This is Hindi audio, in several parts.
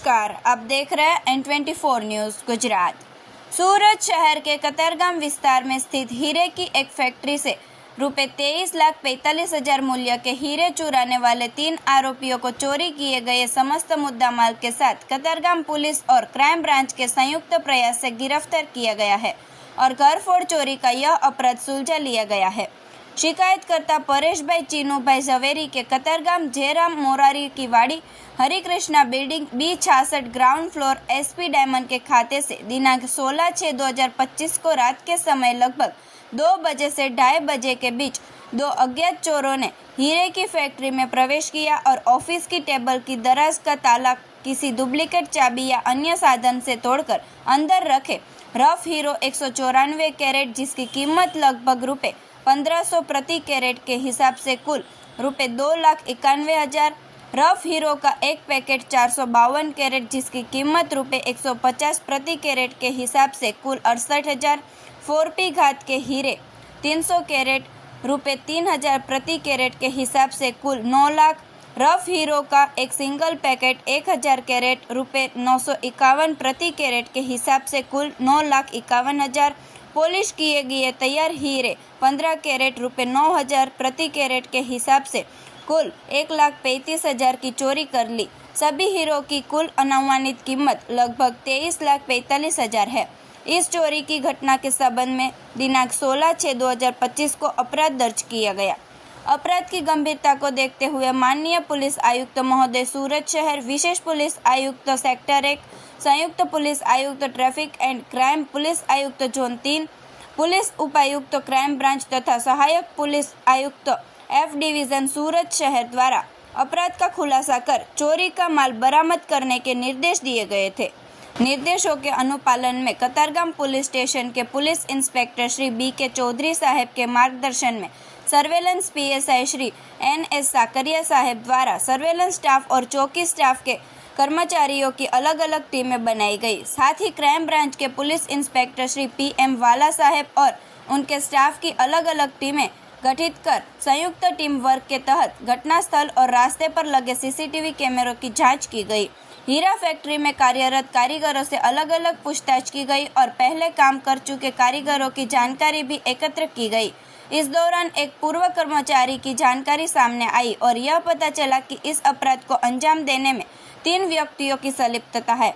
नमस्कार, आप देख रहे हैं N24 न्यूज़ गुजरात। सूरत शहर के कतारगाम विस्तार में स्थित हीरे की एक फैक्ट्री से रुपये 23,45,000 मूल्य के हीरे चुराने वाले 3 आरोपियों को चोरी किए गए समस्त मुद्दामाल के साथ कतारगाम पुलिस और क्राइम ब्रांच के संयुक्त प्रयास से गिरफ्तार किया गया है और घरफोड़ चोरी का यह अपराध सुलझा लिया गया है। शिकायतकर्ता परेश भाई चीनू भाई झवेरी के कतारगाम जयराम मोरारी की वाड़ी Harikrishna building B66 ground floor SP diamond के खाते से दिनांक 16/6/2025 को रात के समय लगभग 2 बजे से 2:30 बजे के बीच 2 अज्ञात चोरों ने हीरे की फैक्ट्री में प्रवेश किया और ऑफिस की टेबल की दराज का ताला किसी डुप्लीकेट चाबी या अन्य साधन से तोड़कर अंदर रखे रफ हीरो 194 कैरेट जिसकी कीमत लगभग रुपये 1500 प्रति कैरेट के हिसाब से कुल रुपये 2,91,000, रफ हीरो का एक पैकेट 452 कैरेट जिसकी कीमत रुपये 150 प्रति कैरेट के हिसाब से कुल 68,000, 4P घात के हीरे 300 कैरेट रुपये 3,000 प्रति कैरेट के हिसाब से कुल 9 लाख, रफ हीरो का एक सिंगल पैकेट 1,000 कैरेट रुपये 951 प्रति कैरेट के हिसाब से कुल 9,51,000, पॉलिश किए गए तैयार हीरे 15 कैरेट रुपये 9,000 प्रति कैरेट के हिसाब से कुल 1,35,000 की चोरी कर ली। सभी हीरो की कुल अनुमानित कीमत लगभग 23,45,000 है। इस चोरी की घटना के संबंध में दिनांक 16/6/2025 को अपराध दर्ज किया गया। अपराध की गंभीरता को देखते हुए माननीय पुलिस आयुक्त महोदय सूरत शहर, विशेष पुलिस आयुक्त सेक्टर 1, संयुक्त पुलिस आयुक्त ट्रैफिक एंड क्राइम, पुलिस आयुक्त जोन 3, पुलिस उपायुक्त क्राइम ब्रांच तथा सहायक पुलिस आयुक्त F डिवीजन सूरत शहर द्वारा अपराध का खुलासा कर चोरी का माल बरामद करने के निर्देश दिए गए थे। निर्देशों के अनुपालन में कतारगाम पुलिस स्टेशन के police inspector Shri B.K. Chaudhary साहब के मार्गदर्शन में surveillance PSI Shri N.S. Sakariya साहब द्वारा सर्वेलेंस स्टाफ और चौकी स्टाफ के कर्मचारियों की अलग अलग टीमें बनाई गई। साथ ही क्राइम ब्रांच के पुलिस इंस्पेक्टर श्री P.M. वाला साहब और उनके स्टाफ की अलग अलग टीमें गठित कर संयुक्त टीम वर्क के तहत घटनास्थल और रास्ते पर लगे CCTV कैमरों की जांच की गई। हीरा फैक्ट्री में कार्यरत कारीगरों से अलग अलग पूछताछ की गई और पहले काम कर चुके कारीगरों की जानकारी भी एकत्र की गई। इस दौरान एक पूर्व कर्मचारी की जानकारी सामने आई और यह पता चला कि इस अपराध को अंजाम देने में 3 व्यक्तियों की संलिप्तता है।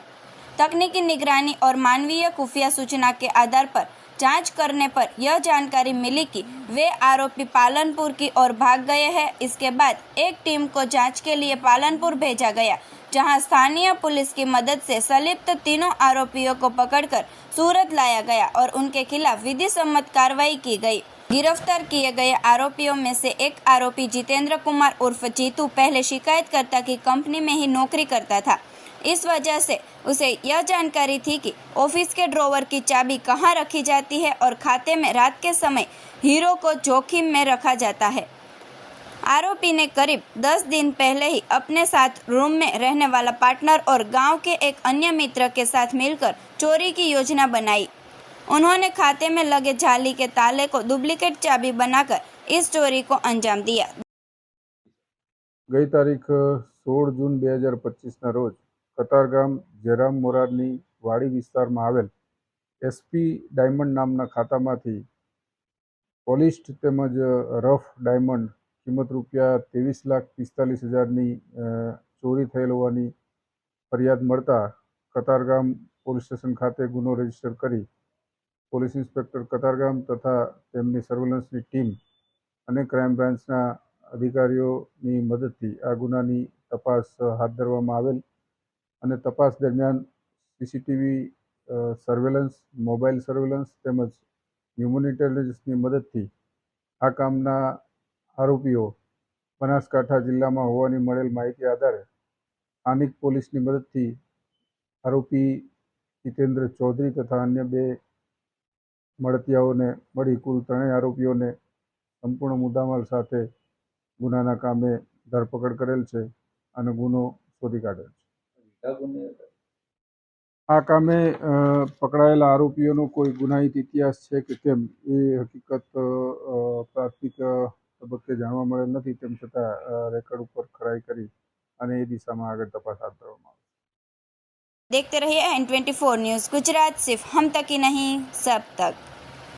तकनीकी निगरानी और मानवीय खुफिया सूचना के आधार पर जांच करने पर यह जानकारी मिली कि वे आरोपी पालनपुर की ओर भाग गए हैं। इसके बाद एक टीम को जांच के लिए पालनपुर भेजा गया, जहां स्थानीय पुलिस की मदद से संलिप्त तीनों आरोपियों को पकड़कर सूरत लाया गया और उनके खिलाफ विधि सम्मत कार्रवाई की गई। गिरफ्तार किए गए आरोपियों में से एक आरोपी जितेंद्र कुमार उर्फ जीतू पहले शिकायतकर्ता की कंपनी में ही नौकरी करता था। इस वजह से उसे यह जानकारी थी कि ऑफिस के ड्रॉवर की चाबी कहाँ रखी जाती है और खाते में रात के समय हीरो को जोखिम में रखा जाता है। आरोपी ने करीब 10 दिन पहले ही अपने साथ रूम में रहने वाला पार्टनर और गांव के एक अन्य मित्र के साथ मिलकर चोरी की योजना बनाई। उन्होंने खाते में लगे जाली के ताले को डुप्लीकेट चाबी बनाकर इस चोरी को अंजाम दिया। गई तारीख 16 जून 2025 रोज कतारगाम जयराम मोराરની વાડી વિસ્તારમાં આવેલ SP ડાયમંડ નામના ખાતામાંથી પોલિશ્ડ તેમજ રફ ડાયમંડ કિંમત રૂપિયા 23,45,000ની ચોરી થયેલ હોવાની ફરિયાદ મળતા કતારગામ પોલીસ સ્ટેશન ખાતે ગુનો રજીસ્ટર કરી પોલીસ ઇન્સ્પેક્ટર કતારગામ તથા તેમની સર્વેલન્સની ટીમ અને ક્રાઇમ બ્રાન્ચના અધિકારીઓની મદદથી આ ગુનાની તપાસ હાથ ધરવામાં આવેલ અને તપાસ દરમિયાન CCTV સર્વેલન્સ, મોબાઈલ સર્વેલન્સ તેમજ હ્યુમન ઇન્ટેલિજન્સની મદદથી આ કામના આરોપીઓ બનાસકાંઠા જિલ્લામાં હોવાની મળેલ માહિતી આધારે સ્થાનિક પોલીસની મદદથી આરોપી જીતેન્દ્ર ચૌધરી તથા અન્ય 2 મળતિયાઓને મળી કુલ 3 આરોપીઓને સંપૂર્ણ મુદ્દામાલ સાથે ગુનાના કામે ધરપકડ કરેલ છે અને ગુનો શોધી કાઢેલ છે। આ કામે પકડાયેલા આરોપીઓનો કોઈ ગુનાહિત ઇતિહાસ છે કે કેમ એ હકીકત પ્રાથમિક તબક્કે જાણવા મળેલ નથી। તેમ છતાં રેકર્ડ ઉપર ખરાઈ કરી અને એ દિશામાં આગળ તપાસ હાથ ધરવામાં આવશે। देखते रहिए N24 न्यूज़ गुजरात, सिर्फ हम तक ही नहीं सब तक।